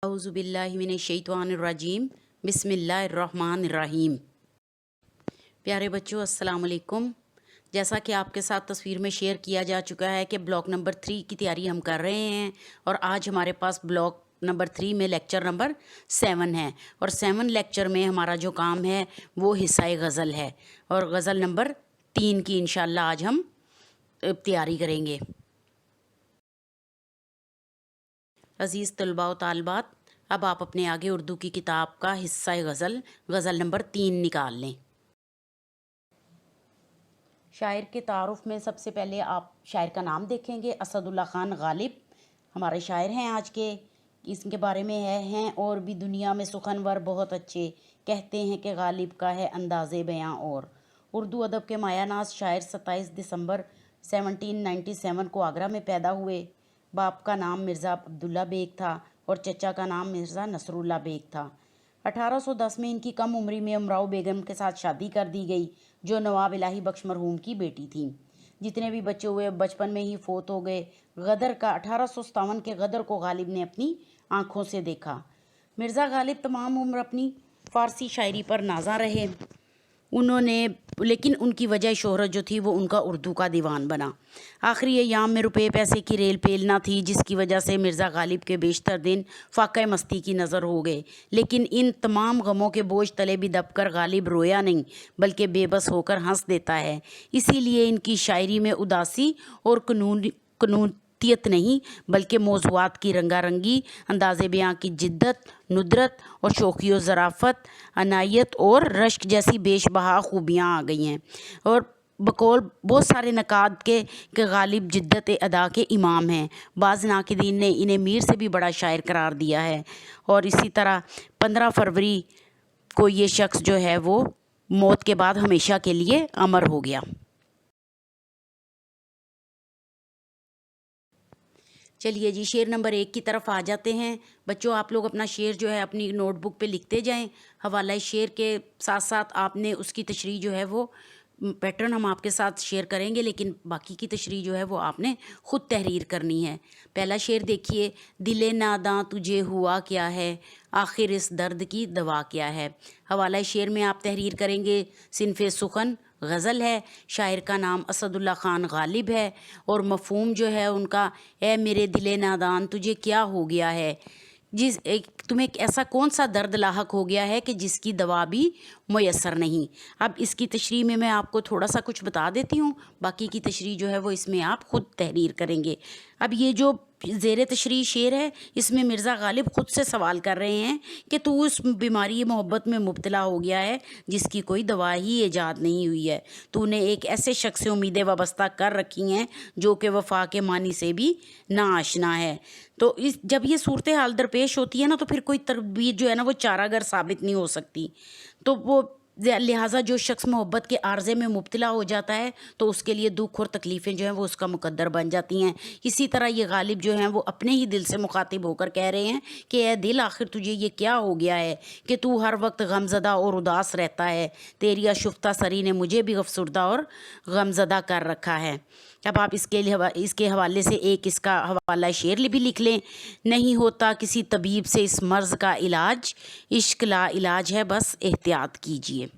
औज़ुबिल्लाहिमिनश्शैतानिर्रजीम बिस्मिल्लाहिर्रहमानिर्रहीम। प्यारे बच्चों, अस्सलाम वालेकुम। जैसा कि आपके साथ तस्वीर में शेयर किया जा चुका है कि ब्लॉक नंबर 3 की तैयारी हम कर रहे हैं और आज हमारे पास ब्लॉक नंबर 3 में लेक्चर नंबर 7 है और 7 लेक्चर में हमारा जो काम है वो हिस्सा गज़ल है और गज़ल नंबर 3 की इंशाल्लाह आज हम तैयारी करेंगे। अज़ीज़ तलबा व तालिबात, अब आप अपने आगे उर्दू की किताब का हिस्सा गज़ल नंबर 3 निकाल लें। शायर के तारुफ में सबसे पहले आप शायर का नाम देखेंगे। असदुल्ला ख़ान गालिब हमारे शायर हैं आज के। इसके बारे में हैं और भी दुनिया में सुखनवर बहुत अच्छे, कहते हैं कि गालिब का है अंदाज़े बयां। और उर्दू अदब के मायानाज़ शायर 27 दिसंबर 1797 को आगरा में पैदा हुए। बाप का नाम मिर्ज़ा अब्दुल्ला बेग था और चचा का नाम मिर्ज़ा नसरुल्ला बेग था। 1810 में इनकी कम उम्री में अमराव बेगम के साथ शादी कर दी गई, जो नवाब इलाही बख्श मरहूम की बेटी थी। जितने भी बच्चे हुए बचपन में ही फोत हो गए। गदर का 1857 के गदर को गालिब ने अपनी आंखों से देखा। मिर्ज़ा गालिब तमाम उम्र अपनी फ़ारसी शायरी पर नाज़ा रहे। लेकिन उनकी वजह शोहरत जो थी वो उनका उर्दू का दीवान बना। आखिरी अय्याम में रुपये पैसे की रेल पेल ना थी, जिसकी वजह से मिर्ज़ा गालिब के बेशतर दिन फाक़े मस्ती की नज़र हो गए। लेकिन इन तमाम गमों के बोझ तले भी दबकर गालिब रोया नहीं, बल्कि बेबस होकर हंस देता है। इसीलिए इनकी शायरी में उदासी और कनूतियत नहीं, बल्कि मौज़ूआत की रंगारंगी, अंदाज़े बयां की जिद्दत, नुदरत और शौक़ी व ज़राफ़त, अनायत और रश्क जैसी बेशबहा खूबियाँ आ गई हैं। और बकौल बहुत सारे नकाद के गालिब जिद्दत अदा के इमाम हैं। बाज़ नाक़िदीन ने इन्हें मीर से भी बड़ा शायर करार दिया है। और इसी तरह 15 फरवरी को ये शख्स जो है वो मौत के बाद हमेशा के लिए अमर हो गया। चलिए जी, शेर नंबर 1 की तरफ आ जाते हैं। बच्चों, आप लोग अपना शेर जो है अपनी नोटबुक पे लिखते जाएं। हवाला शेर के साथ साथ आपने उसकी तशरीह जो है वो पैटर्न हम आपके साथ शेयर करेंगे, लेकिन बाकी की तशरीह जो है वो आपने ख़ुद तहरीर करनी है। पहला शेर देखिए। दिले नादां तुझे हुआ क्या है, आखिर इस दर्द की दवा क्या है। हवाला शेर में आप तहरीर करेंगे सिनफ़े सुखन, गज़ल है। शायर का नाम असदुल्ला ख़ान गालिब है और मफ़हूम जो है उनका, ए मेरे दिले नादान तुझे क्या हो गया है, तुम्हें ऐसा कौन सा दर्द लाहक हो गया है कि जिसकी दवा भी मुयस्सर नहीं। अब इसकी तशरीह में मैं आपको थोड़ा सा कुछ बता देती हूँ, बाकी की तशरीह जो है वो इसमें आप ख़ुद तहरीर करेंगे। अब ये जो ज़ेर तशरीह शेर है, इसमें मिर्ज़ा गालिब ख़ुद से सवाल कर रहे हैं कि तू उस बीमारी मोहब्बत में मुब्तला हो गया है जिसकी कोई दवा ही ईजाद नहीं हुई है। तूने एक ऐसे शख्स से उम्मीदें वाबस्ता कर रखी हैं जो कि वफ़ा के मानी से भी ना आशना है। तो जब ये सूरत हाल दरपेश होती है ना, तो फिर कोई तरबीज जो है ना वो चारागर साबित नहीं हो सकती। तो वो लिहाजा जो शख्स मोहब्बत के आर्ज़े में मुब्तला हो जाता है तो उसके लिए दुख और तकलीफ़ें जो हैं वो उसका मुकद्दर बन जाती हैं। इसी तरह ये गालिब जो हैं वो अपने ही दिल से मुखातिब होकर कह रहे हैं कि ए दिल, आखिर तुझे ये क्या हो गया है कि तू हर वक्त गमज़दा और उदास रहता है। तेरी आशुफ्ता सरी ने मुझे भी अफसरदा और गमज़दा कर रखा है। अब आप इसके हवाले से एक इसका हवाला शेर भी लिख लें। नहीं होता किसी तबीब से इस मर्ज़ का इलाज, इश्क ला इलाज है बस एहतियात कीजिए।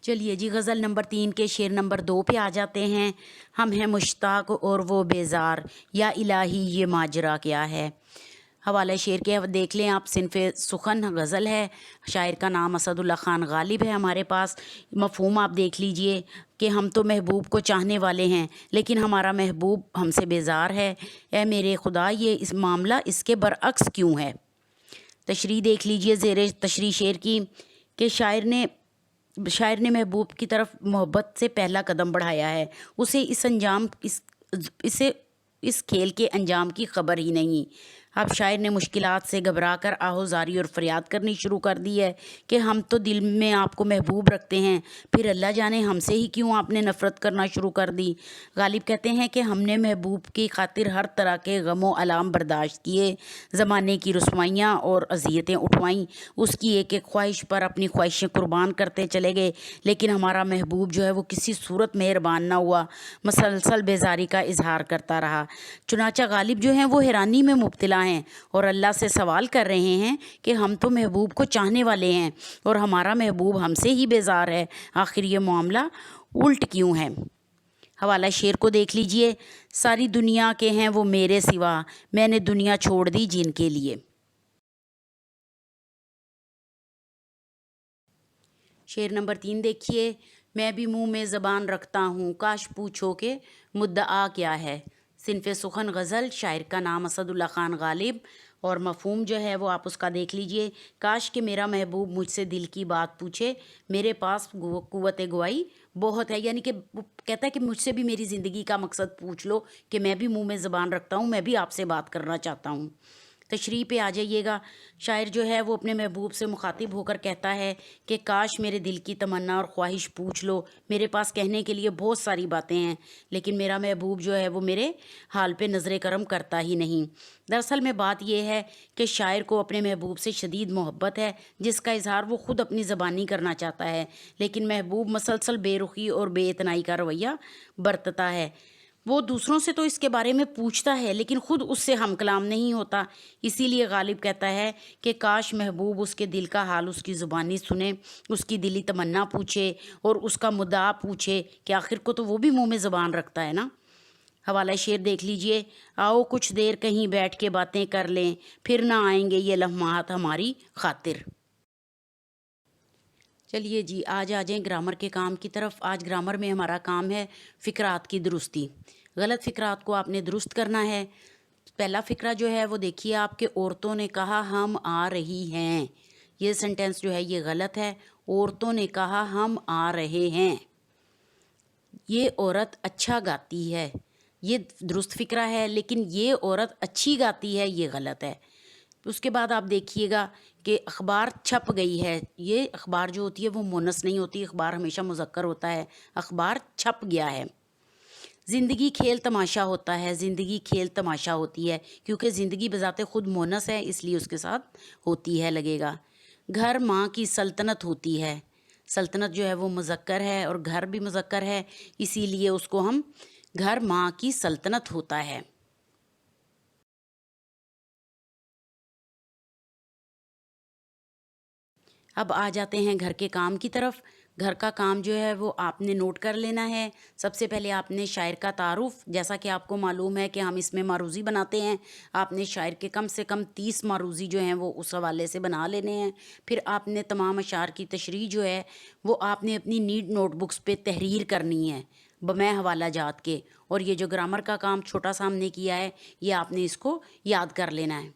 चलिए जी, गज़ल नंबर 3 के शेर नंबर 2 पे आ जाते हैं। हम हैं मुश्ताक और वो बेजार, या इलाही ये माजरा क्या है। हवाला शेर के देख लें आप। सिनफ़े सुखन गज़ल है। शायर का नाम असदुल्ला ख़ान गालिब है हमारे पास। मफ़हूम आप देख लीजिए कि हम तो महबूब को चाहने वाले हैं, लेकिन हमारा महबूब हमसे बेजार है। ए मेरे खुदा, ये इस मामला इसके बरअक्स क्यों है। तशरीह देख लीजिए ज़ेरे तशरीह शेर की कि शायर ने महबूब की तरफ मोहब्बत से पहला कदम बढ़ाया है। उसे इस खेल के अंजाम की खबर ही नहीं। اب شاعر نے مشکلات سے گھبرا کر آہوزاری اور فریاد کرنی شروع کر دی ہے کہ ہم تو دل میں آپ کو محبوب رکھتے ہیں، پھر اللہ جانے ہم سے ہی کیوں آپ نے نفرت کرنا شروع کر دی۔ غالب کہتے ہیں کہ ہم نے محبوب کی خاطر ہر طرح کے غم و الام برداشت کیے، زمانے کی رسوائیاں اور اذیتیں اٹھوائیں، اس کی ایک ایک خواہش پر اپنی خواہشیں قربان کرتے چلے گئے، لیکن ہمارا محبوب جو ہے وہ کسی صورت مہربان نہ ہوا، مسلسل بیزاری کا اظہار کرتا رہا۔ چنانچہ غالب جو ہیں وہ حیرانی میں مبتلا ہیں اور اللہ سے سوال کر رہے ہیں کہ ہم تو محبوب کو چاہنے والے ہیں اور ہمارا محبوب ہم سے ہی بیزار ہے، آخر یہ معاملہ الٹ کیوں ہے؟ حوالہ شعر کو دیکھ لیجئے۔ ساری دنیا کے ہیں وہ میرے سوا، میں نے دنیا چھوڑ دی جن کے لیے۔ شعر نمبر 3 دیکھیے۔ میں بھی منہ میں زبان رکھتا ہوں، کاش پوچھو کہ مدعا کیا ہے۔ صنف سخن غزل، شاعر کا نام اسد اللہ خان غالب، اور مفہوم جو ہے وہ آپ اس کا دیکھ لیجئے۔ کاش کہ میرا محبوب مجھ سے دل کی بات پوچھے، میرے پاس قوت گواہی بہت ہے، یعنی کہ وہ کہتا ہے کہ مجھ سے بھی میری زندگی کا مقصد پوچھ لو کہ میں بھی منہ میں زبان رکھتا ہوں، میں بھی آپ سے بات کرنا چاہتا ہوں۔ تشریح پہ آ جائیے گا۔ شاعر جو ہے وہ اپنے محبوب سے مخاطب ہو کر کہتا ہے کہ کاش میرے دل کی تمنا اور خواہش پوچھ لو، میرے پاس کہنے کے لیے بہت ساری باتیں ہیں، لیکن میرا محبوب جو ہے وہ میرے حال پہ نظر کرم کرتا ہی نہیں۔ دراصل میں بات یہ ہے کہ شاعر کو اپنے محبوب سے شدید محبت ہے، جس کا اظہار وہ خود اپنی زبانی کرنا چاہتا ہے، لیکن محبوب مسلسل بے رخی اور بے اعتنائی کا رویہ برتتا ہے۔ وہ دوسروں سے تو اس کے بارے میں پوچھتا ہے لیکن خود اس سے ہم کلام نہیں ہوتا، اسی لیے غالب کہتا ہے کہ کاش محبوب اس کے دل کا حال اس کی زبانی سنے، اس کی دلی تمنا پوچھے اور اس کا مدعا پوچھے کہ آخر کو تو وہ بھی منہ میں زبان رکھتا ہے نا۔ حوالہ شعر دیکھ لیجئے۔ آؤ کچھ دیر کہیں بیٹھ کے باتیں کر لیں، پھر نہ آئیں گے یہ لمحات ہماری خاطر۔ چلیے جی، آج آ جائیں گرامر کے کام کی طرف۔ آج گرامر میں ہمارا کام ہے فقرات کی درستی۔ غلط فقرات کو آپ نے درست کرنا ہے۔ پہلا فقرہ جو ہے وہ دیکھیے آپ کے، عورتوں نے کہا ہم آ رہی ہیں، یہ سنٹینس جو ہے یہ غلط ہے۔ عورتوں نے کہا ہم آ رہے ہیں، یہ عورت اچھا گاتی ہے، یہ درست فقرہ ہے، لیکن یہ عورت اچھی گاتی ہے یہ غلط ہے۔ اس کے بعد آپ دیکھیے گا کہ اخبار چھپ گئی ہے، یہ اخبار جو ہوتی ہے وہ مونس نہیں ہوتی، اخبار ہمیشہ مذکر ہوتا ہے، اخبار چھپ گیا ہے۔ زندگی کھیل تماشا ہوتا ہے، زندگی کھیل تماشا ہوتی ہے، کیونکہ زندگی بذات خود مونس ہے، اس لیے اس کے ساتھ ہوتی ہے لگے گا۔ گھر ماں کی سلطنت ہوتی ہے، سلطنت جو ہے وہ مذکر ہے اور گھر بھی مذکر ہے، اسی لیے اس کو ہم گھر ماں کی سلطنت ہوتا ہے۔ اب آ جاتے ہیں گھر کے کام کی طرف۔ گھر کا کام جو ہے وہ آپ نے نوٹ کر لینا ہے۔ سب سے پہلے آپ نے شاعر کا تعارف، جیسا کہ آپ کو معلوم ہے کہ ہم اس میں معروضی بناتے ہیں، آپ نے شاعر کے کم سے کم 30 معروضی جو ہیں وہ اس حوالے سے بنا لینے ہیں۔ پھر آپ نے تمام اشعار کی تشریح جو ہے وہ آپ نے اپنی نیٹ نوٹ بکس پہ تحریر کرنی ہے بمع حوالہ جات کے، اور یہ جو گرامر کا کام چھوٹا سا ہم نے کیا ہے یہ آپ نے اس کو یاد کر لینا ہے۔